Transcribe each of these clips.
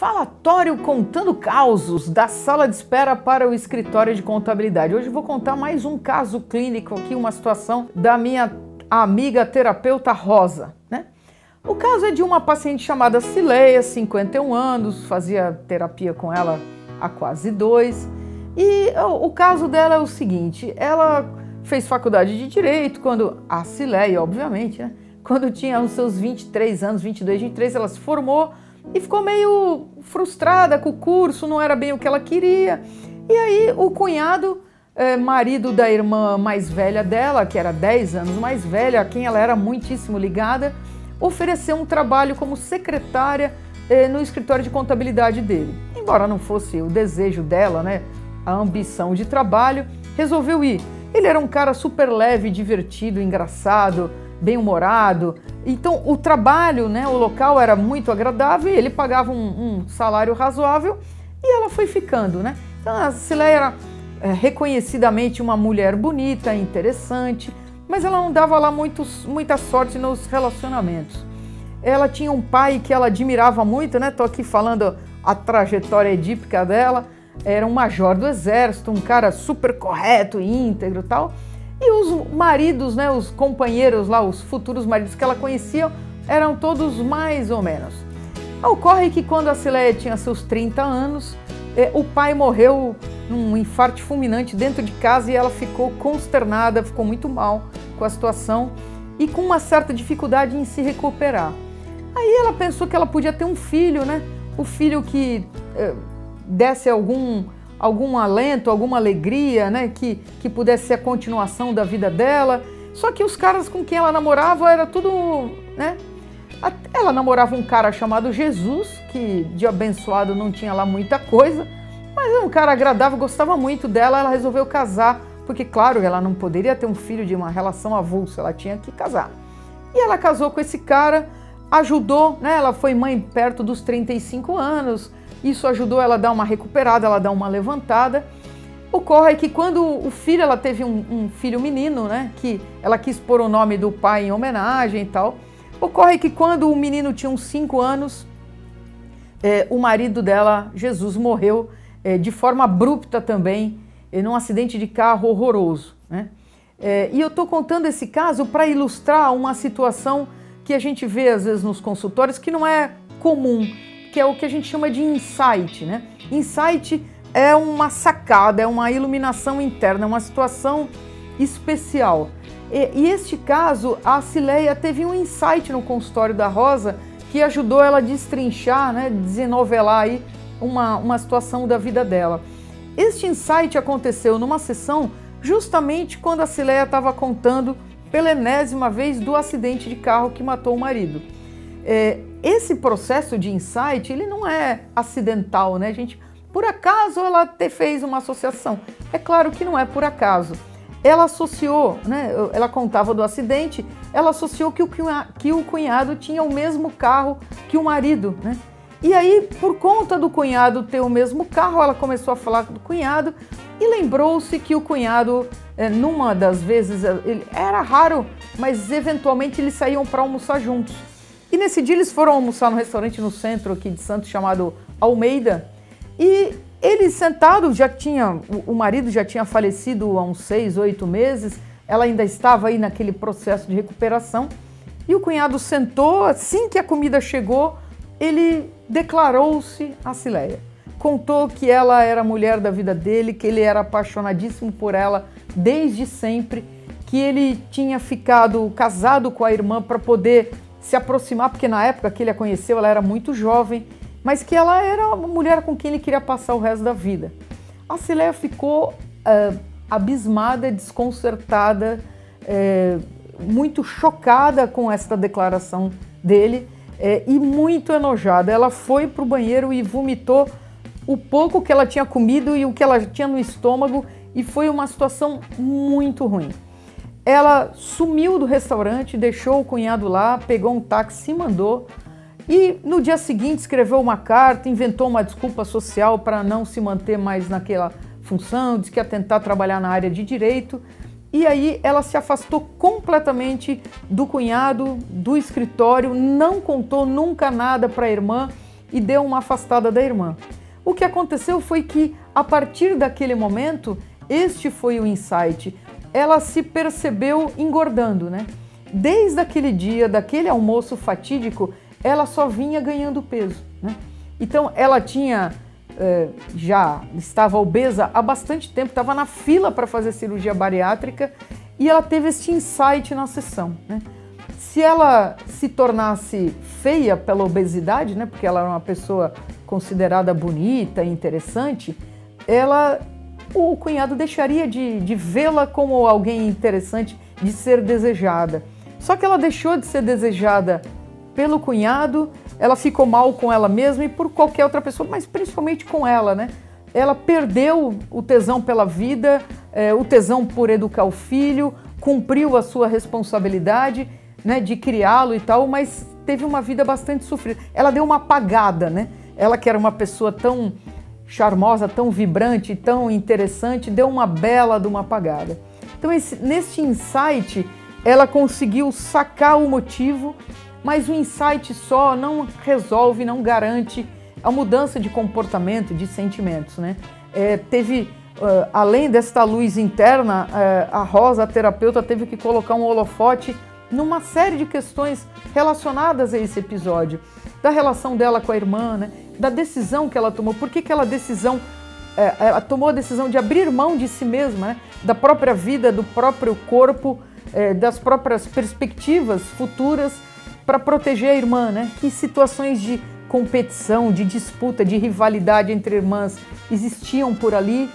Falatório contando causos da sala de espera para o escritório de contabilidade. Hoje eu vou contar mais um caso clínico aqui, uma situação da minha amiga terapeuta Rosa, né? O caso é de uma paciente chamada Cileia, 51 anos, fazia terapia com ela há quase 2. E o caso dela é o seguinte, ela fez faculdade de Direito quando, a Cileia, obviamente, né? Quando tinha os seus 23 anos, 22, 23, ela se formou e ficou meio frustrada com o curso, não era bem o que ela queria. E aí o cunhado, marido da irmã mais velha dela, que era 10 anos mais velha, a quem ela era muitíssimo ligada, ofereceu um trabalho como secretária no escritório de contabilidade dele. Embora não fosse o desejo dela, né, a ambição de trabalho, resolveu ir. Ele era um cara super leve, divertido, engraçado, bem-humorado. Então o trabalho, né, o local era muito agradável e ele pagava um salário razoável e ela foi ficando, né? Então a Cileia era reconhecidamente uma mulher bonita, interessante, mas ela não dava lá muita sorte nos relacionamentos. Ela tinha um pai que ela admirava muito, né? Tô aqui falando a trajetória edípica dela. Era um major do exército, um cara super correto e íntegro e tal. E os maridos, né, os companheiros lá, os futuros maridos que ela conhecia, eram todos mais ou menos. Ocorre que quando a Cileia tinha seus 30 anos, o pai morreu num infarto fulminante dentro de casa e ela ficou consternada, ficou muito mal com a situação e com uma certa dificuldade em se recuperar. Aí ela pensou que ela podia ter um filho, né? O filho que desse algum alento, alguma alegria, né, que pudesse ser a continuação da vida dela. Só que os caras com quem ela namorava era tudo, né? Ela namorava um cara chamado Jesus, que de abençoado não tinha lá muita coisa, mas era um cara agradável, gostava muito dela, ela resolveu casar, porque claro, ela não poderia ter um filho de uma relação avulsa, ela tinha que casar. E ela casou com esse cara, ajudou, né? Ela foi mãe perto dos 35 anos, isso ajudou ela a dar uma recuperada, ela a dar uma levantada. Ocorre que quando o filho, ela teve um filho menino, né, que ela quis pôr o nome do pai em homenagem e tal. Ocorre que quando o menino tinha uns 5 anos, o marido dela, Jesus, morreu de forma abrupta também, num acidente de carro horroroso, né? E eu estou contando esse caso para ilustrar uma situação que a gente vê às vezes nos consultórios que não é comum, que é o que a gente chama de insight, né? Insight é uma sacada, é uma iluminação interna, é uma situação especial. E este caso, a Cileia teve um insight no consultório da Rosa que ajudou ela a destrinchar, né, desenovelar aí uma situação da vida dela. Este insight aconteceu numa sessão justamente quando a Cileia estava contando pela enésima vez do acidente de carro que matou o marido. Esse processo de insight, ele não é acidental, né, gente? Por acaso ela fez uma associação? É claro que não é por acaso. Ela associou, né, ela contava do acidente, ela associou que o cunhado tinha o mesmo carro que o marido, né? E aí, por conta do cunhado ter o mesmo carro, ela começou a falar do cunhado e lembrou-se que o cunhado, numa das vezes, era raro, mas eventualmente eles saíam para almoçar juntos. E nesse dia eles foram almoçar no restaurante no centro aqui de Santos, chamado Almeida, e eles sentados, o marido já tinha falecido há uns 6, 8 meses, ela ainda estava aí naquele processo de recuperação, e o cunhado sentou, assim que a comida chegou, ele declarou-se a Cileia. Contou que ela era a mulher da vida dele, que ele era apaixonadíssimo por ela desde sempre, que ele tinha ficado casado com a irmã para poder se aproximar, porque na época que ele a conheceu, ela era muito jovem, mas que ela era uma mulher com quem ele queria passar o resto da vida. A Cileia ficou abismada, desconcertada, muito chocada com esta declaração dele e muito enojada. Ela foi para o banheiro e vomitou o pouco que ela tinha comido e o que ela tinha no estômago e foi uma situação muito ruim. Ela sumiu do restaurante, deixou o cunhado lá, pegou um táxi e mandou. E no dia seguinte escreveu uma carta, inventou uma desculpa social para não se manter mais naquela função, disse que ia tentar trabalhar na área de direito. E aí ela se afastou completamente do cunhado, do escritório, não contou nunca nada para a irmã e deu uma afastada da irmã. O que aconteceu foi que, a partir daquele momento, este foi o insight. Ela se percebeu engordando, né? Desde aquele dia, daquele almoço fatídico, ela só vinha ganhando peso, né? Então, ela já estava obesa há bastante tempo, estava na fila para fazer cirurgia bariátrica e ela teve este insight na sessão, né? Se ela se tornasse feia pela obesidade, né, porque ela era uma pessoa considerada bonita e interessante, o cunhado deixaria de vê-la como alguém interessante, de ser desejada. Só que ela deixou de ser desejada pelo cunhado, ela ficou mal com ela mesma e por qualquer outra pessoa, mas principalmente com ela, né? Ela perdeu o tesão pela vida, o tesão por educar o filho, cumpriu a sua responsabilidade, né, de criá-lo e tal, mas teve uma vida bastante sofrida. Ela deu uma apagada, né? Ela que era uma pessoa tão charmosa, tão vibrante, tão interessante, deu uma bela de uma apagada. Então, neste insight, ela conseguiu sacar o motivo, mas o insight só não resolve, não garante a mudança de comportamento, de sentimentos, né? Além desta luz interna, a Rosa, a terapeuta, teve que colocar um holofote numa série de questões relacionadas a esse episódio, da relação dela com a irmã, né? Da decisão que ela tomou, por que ela tomou a decisão de abrir mão de si mesma, né? Da própria vida, do próprio corpo, das próprias perspectivas futuras para proteger a irmã, né? Que situações de competição, de disputa, de rivalidade entre irmãs existiam por ali,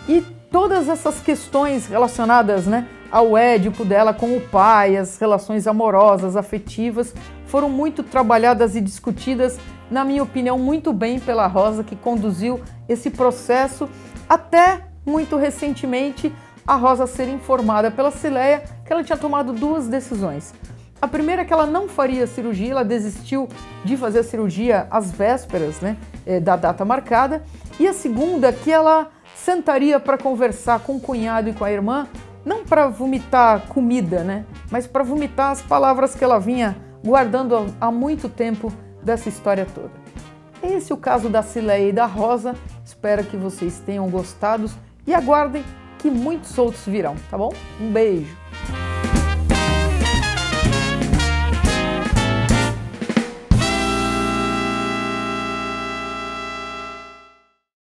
e todas essas questões relacionadas, né, ao Édipo dela com o pai, as relações amorosas, afetivas, foram muito trabalhadas e discutidas, na minha opinião, muito bem pela Rosa, que conduziu esse processo até muito recentemente a Rosa ser informada pela Cileia que ela tinha tomado 2 decisões. A primeira é que ela não faria cirurgia, ela desistiu de fazer a cirurgia às vésperas, né, da data marcada, e a segunda que ela sentaria para conversar com o cunhado e com a irmã, não para vomitar comida, né, mas para vomitar as palavras que ela vinha guardando há muito tempo dessa história toda. Esse é o caso da Cileia e da Rosa. Espero que vocês tenham gostado e aguardem que muitos outros virão, tá bom? Um beijo!